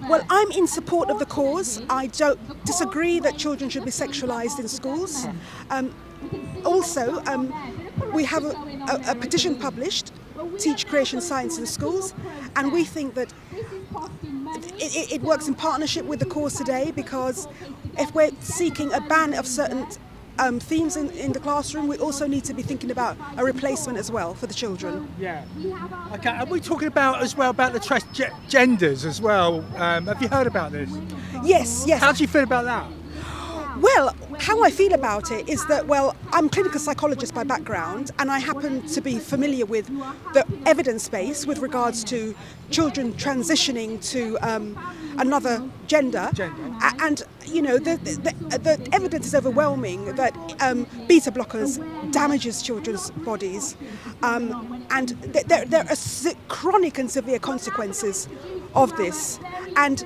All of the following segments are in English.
Well, I'm in support of the cause. I don't disagree that children should be sexualised in schools. Also, we have a petition published, Teach Creation Science in Schools, and we think that it works in partnership with the cause today, because if we're seeking a ban of certain themes in the classroom, we also need to be thinking about a replacement as well for the children. Yeah. Okay, and we're talking about as well about the transgenders as well. Have you heard about this? Yes. How do you feel about that? Well, how I feel about it is that, well, I'm a clinical psychologist by background, and I happen to be familiar with the evidence base with regards to children transitioning to another gender. And, you know, the evidence is overwhelming that beta blockers damages children's bodies, and there are chronic and severe consequences of this. And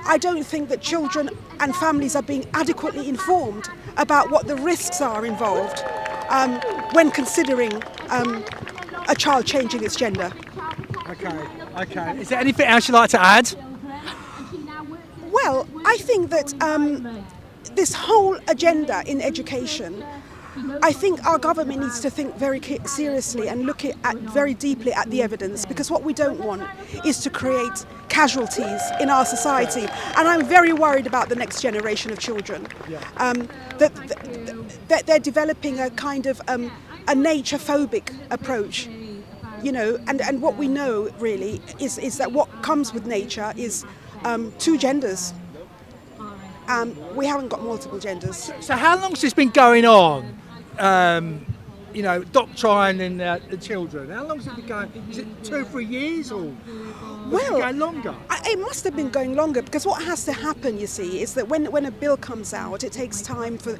I don't think that children and families are being adequately informed about what the risks are involved when considering a child changing its gender. Okay. Is there anything else you'd like to add? Well, I think that this whole agenda in education, I think our government needs to think very seriously and look very deeply at the evidence, because what we don't want is to create casualties in our society. And I'm very worried about the next generation of children. That they're developing a kind of a nature-phobic approach, you know, and what we know really is that what comes with nature is two genders. We haven't got multiple genders. So how long has this been going on? You know, doctrining the children. How long has it been going? Is it 2 or 3 years, or has it been going longer? It must have been going longer, because what has to happen, you see, is that when a bill comes out, it takes time for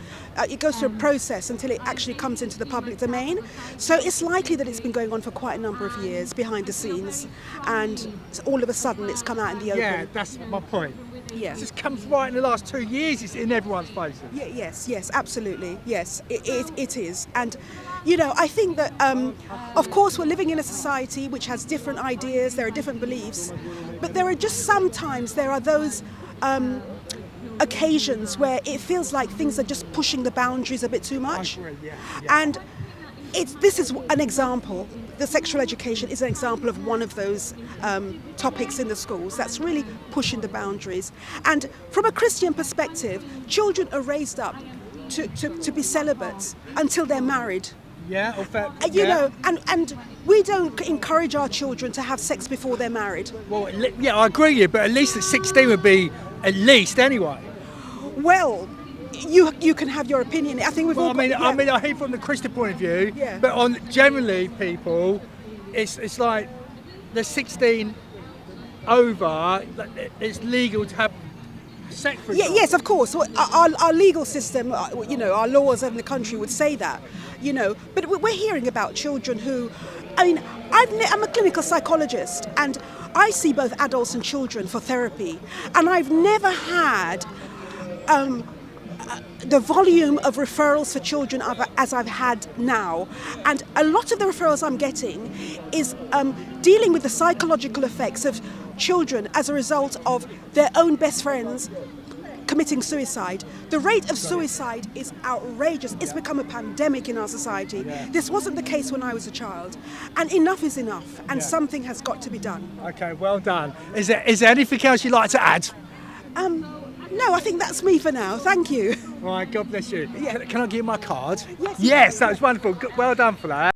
it goes through a process until it actually comes into the public domain. So it's likely that it's been going on for quite a number of years behind the scenes, and all of a sudden it's come out in the open. Yeah, that's my point. Yeah. It just comes right in the last 2 years. It's in everyone's faces. Yeah, yes, absolutely. Yes, it is. And, you know, I think that, of course, we're living in a society which has different ideas, there are different beliefs, but there are just sometimes there are those occasions where it feels like things are just pushing the boundaries a bit too much. I agree, yeah. And this is an example. The sexual education is an example of one of those topics in the schools that's really pushing the boundaries. And from a Christian perspective, children are raised up to be celibate until they're married. Yeah, You know, and we don't encourage our children to have sex before they're married. Well, yeah, I agree with you, but at least at 16 would be at least anyway. Well, you can have your opinion. I think we've all. I mean, I hear from the Christian point of view, Yeah. but on generally people, it's like they're 16 over. It's legal to have sex. For example. Yes, of course. Our legal system, you know, our laws in the country would say that, you know. But we're hearing about children who, I mean, I'm a clinical psychologist, and I see both adults and children for therapy, and I've never had the volume of referrals for children as I've had now. And a lot of the referrals I'm getting is dealing with the psychological effects of children as a result of their own best friends committing suicide. The rate of suicide is outrageous. It's become a pandemic in our society. This wasn't the case when I was a child. And enough is enough, and something has got to be done. Okay, well done. Is there anything else you'd like to add? No, I think that's me for now. Thank you. All right, God bless you. Yeah. Can I give you my card? Yes. Yes, that was wonderful. Well done for that.